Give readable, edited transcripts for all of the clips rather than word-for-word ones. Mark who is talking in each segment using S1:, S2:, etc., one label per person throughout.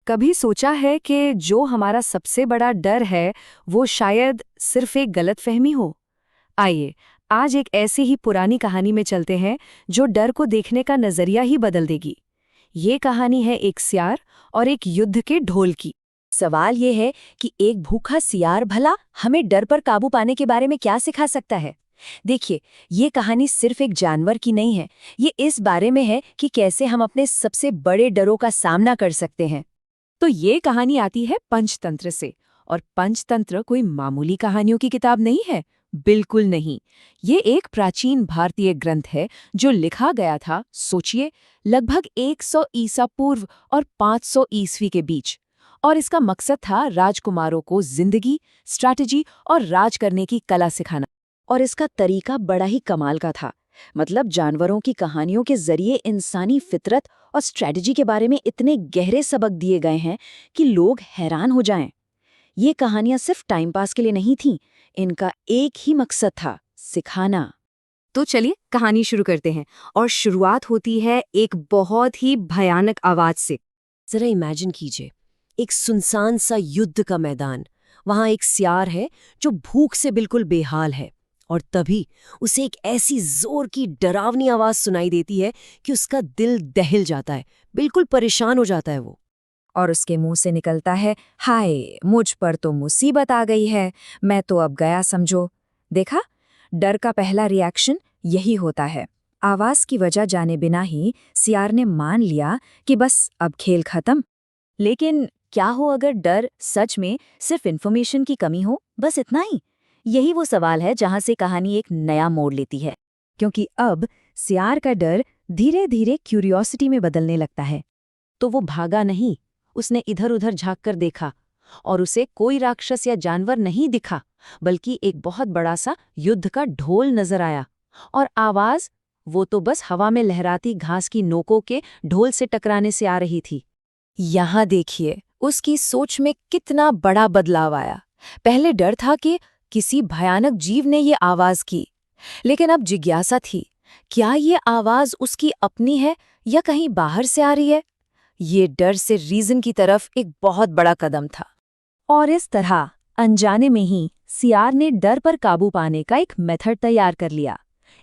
S1: कभी सोचा है कि जो हमारा सबसे बड़ा डर है वो शायद सिर्फ एक गलतफहमी हो? आइए, आज एक ऐसी ही पुरानी कहानी में चलते हैं जो डर को देखने का नजरिया ही बदल देगी। ये कहानी है एक सियार और एक युद्ध के ढोल की।
S2: सवाल ये है कि एक भूखा सियार भला हमें डर पर काबू पाने के बारे में क्या सिखा सकता है। देखिए, ये कहानी सिर्फ एक जानवर की नहीं है, ये इस बारे में है कि कैसे हम अपने सबसे बड़े डरों का सामना कर सकते हैं।
S1: तो ये कहानी आती है पंचतंत्र से, और पंचतंत्र कोई मामूली कहानियों की किताब नहीं है, बिल्कुल नहीं। ये एक प्राचीन भारतीय ग्रंथ है जो लिखा गया था, सोचिए, लगभग 100 ईसा पूर्व और 500 ईस्वी के बीच। और इसका मकसद था राजकुमारों को जिंदगी, स्ट्रैटेजी और राज करने की कला सिखाना।
S2: और इसका तरीका बड़ा ही कमाल का था। मतलब जानवरों की कहानियों के जरिए इंसानी फितरत और स्ट्रेटजी के बारे में इतने गहरे सबक दिए गए हैं कि लोग हैरान हो जाएं। ये कहानियां सिर्फ टाइम पास के लिए नहीं थीं, इनका एक ही मकसद था, सिखाना।
S1: तो चलिए कहानी शुरू करते हैं, और शुरुआत होती है एक बहुत ही भयानक आवाज से।
S2: जरा इमेजिन कीजिए, एक सुनसान सा युद्ध का मैदान। वहां एक सियार है जो भूख से बिल्कुल बेहाल है, और तभी उसे एक ऐसी जोर की डरावनी आवाज सुनाई देती है कि उसका दिल दहल जाता है, बिल्कुल परेशान हो जाता है वो।
S1: और उसके मुंह से निकलता है, हाय, मुझ पर तो मुसीबत आ गई है, मैं तो अब गया समझो। देखा, डर का पहला रिएक्शन यही होता है। आवाज की वजह जाने बिना ही सियार ने मान लिया कि बस अब खेल खत्म।
S2: लेकिन क्या हो अगर डर सच में सिर्फ इन्फॉर्मेशन की कमी हो, बस इतना ही? यही वो सवाल है जहां से कहानी एक नया मोड़ लेती है।
S1: क्योंकि अब सियार का डर धीरे धीरे क्यूरियोसिटी में बदलने लगता है।
S2: तो वो भागा नहीं, उसने इधर उधर झांक कर देखा, और उसे कोई राक्षस या जानवर नहीं दिखा, बल्कि एक बहुत बड़ा सा युद्ध का ढोल नजर आया। और आवाज, वो तो बस हवा में लहराती घास की नोकों के ढोल से टकराने से आ रही थी।
S1: यहाँ देखिए, उसकी सोच में कितना बड़ा बदलाव आया। पहले डर था कि किसी भयानक जीव ने ये आवाज की, लेकिन अब जिज्ञासा थी, क्या ये आवाज उसकी अपनी है या कहीं बाहर से आ रही है? ये डर से रीजन की तरफ एक बहुत बड़ा कदम था।
S2: और इस तरह अनजाने में ही सियार ने डर पर काबू पाने का एक मेथड तैयार कर लिया,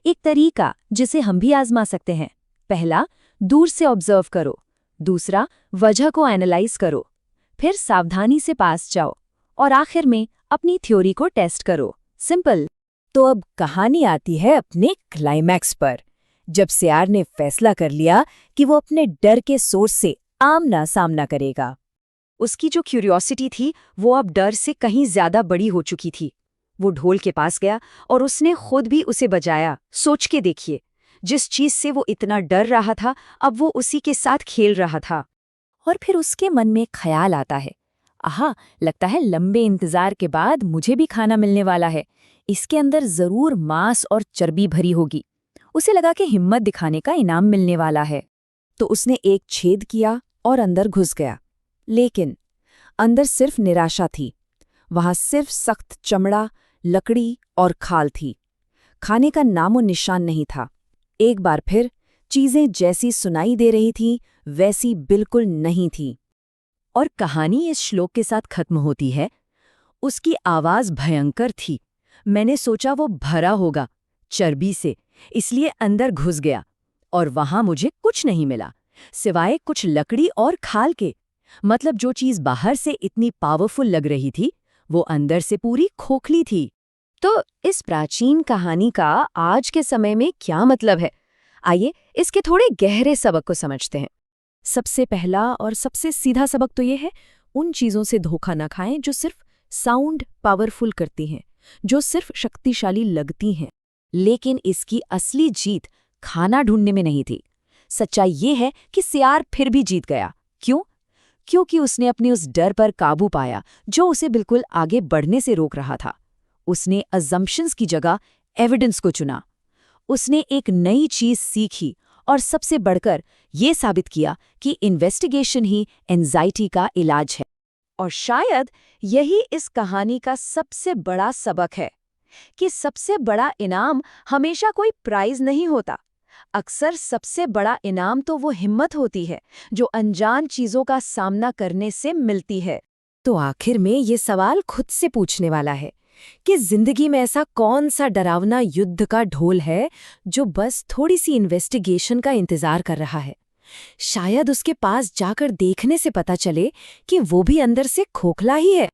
S2: एक तरीका जिसे हम भी आजमा सकते हैं। पहला, दूर से ऑब्जर्व करो। दूसरा, वजह को एनालाइज करो। फिर सावधानी से पास जाओ, और आखिर में अपनी थ्योरी को टेस्ट करो। सिंपल।
S1: तो अब कहानी आती है अपने क्लाइमैक्स पर, जब सियार ने फैसला कर लिया कि वो अपने डर के सोर्स से आमना सामना करेगा। उसकी जो क्यूरियोसिटी थी वो अब डर से कहीं ज्यादा बड़ी हो चुकी थी। वो ढोल के पास गया और उसने खुद भी उसे बजाया। सोच के देखिए, जिस चीज से वो इतना डर रहा था, अब वो उसी के साथ खेल रहा था। और फिर उसके मन में ख्याल आता है, आहा, लगता है लंबे इंतजार के बाद मुझे भी खाना मिलने वाला है। इसके अंदर जरूर मांस और चर्बी भरी होगी। उसे लगा कि हिम्मत दिखाने का इनाम मिलने वाला है। तो उसने एक छेद किया और अंदर घुस गया। लेकिन अंदर सिर्फ निराशा थी। वहां सिर्फ सख्त चमड़ा, लकड़ी और खाल थी। खाने का नामो निशान नहीं था। एक बार फिर चीजें जैसी सुनाई दे रही थीं, वैसी बिल्कुल नहीं थी। और कहानी इस श्लोक के साथ खत्म होती है, उसकी आवाज भयंकर थी। मैंने सोचा वो भरा होगा चर्बी से, इसलिए अंदर घुस गया, और वहां मुझे कुछ नहीं मिला सिवाय कुछ लकड़ी और खाल के। मतलब जो चीज बाहर से इतनी पावरफुल लग रही थी, वो अंदर से पूरी खोखली थी। तो इस प्राचीन कहानी का आज के समय में क्या मतलब है? आइए इसके थोड़े गहरे सबक को समझते हैं। सबसे पहला और सबसे सीधा सबक तो ये है, उन चीजों से धोखा न खाएं जो सिर्फ साउंड पावरफुल करती हैं, जो सिर्फ शक्तिशाली लगती हैं। लेकिन इसकी असली जीत खाना ढूंढने में नहीं थी। सच्चाई ये है कि सियार फिर भी जीत गया। क्यों? क्योंकि उसने अपने उस डर पर काबू पाया जो उसे बिल्कुल आगे बढ़ने से रोक रहा था। उसने अजम्पशंस की जगह एविडेंस को चुना। उसने एक नई चीज सीखी, और सबसे बढ़कर ये साबित किया कि इन्वेस्टिगेशन ही एंजाइटी का इलाज है। और शायद यही इस कहानी का सबसे बड़ा सबक है कि सबसे बड़ा इनाम हमेशा कोई प्राइज नहीं होता।
S2: अक्सर सबसे बड़ा इनाम तो वो हिम्मत होती है जो अनजान चीजों का सामना करने से मिलती है।
S1: तो आखिर में ये सवाल खुद से पूछने वाला है कि जिंदगी में ऐसा कौन सा डरावना युद्ध का ढोल है जो बस थोड़ी सी इन्वेस्टिगेशन का इंतजार कर रहा है। शायद उसके पास जाकर देखने से पता चले कि वो भी अंदर से खोखला ही है।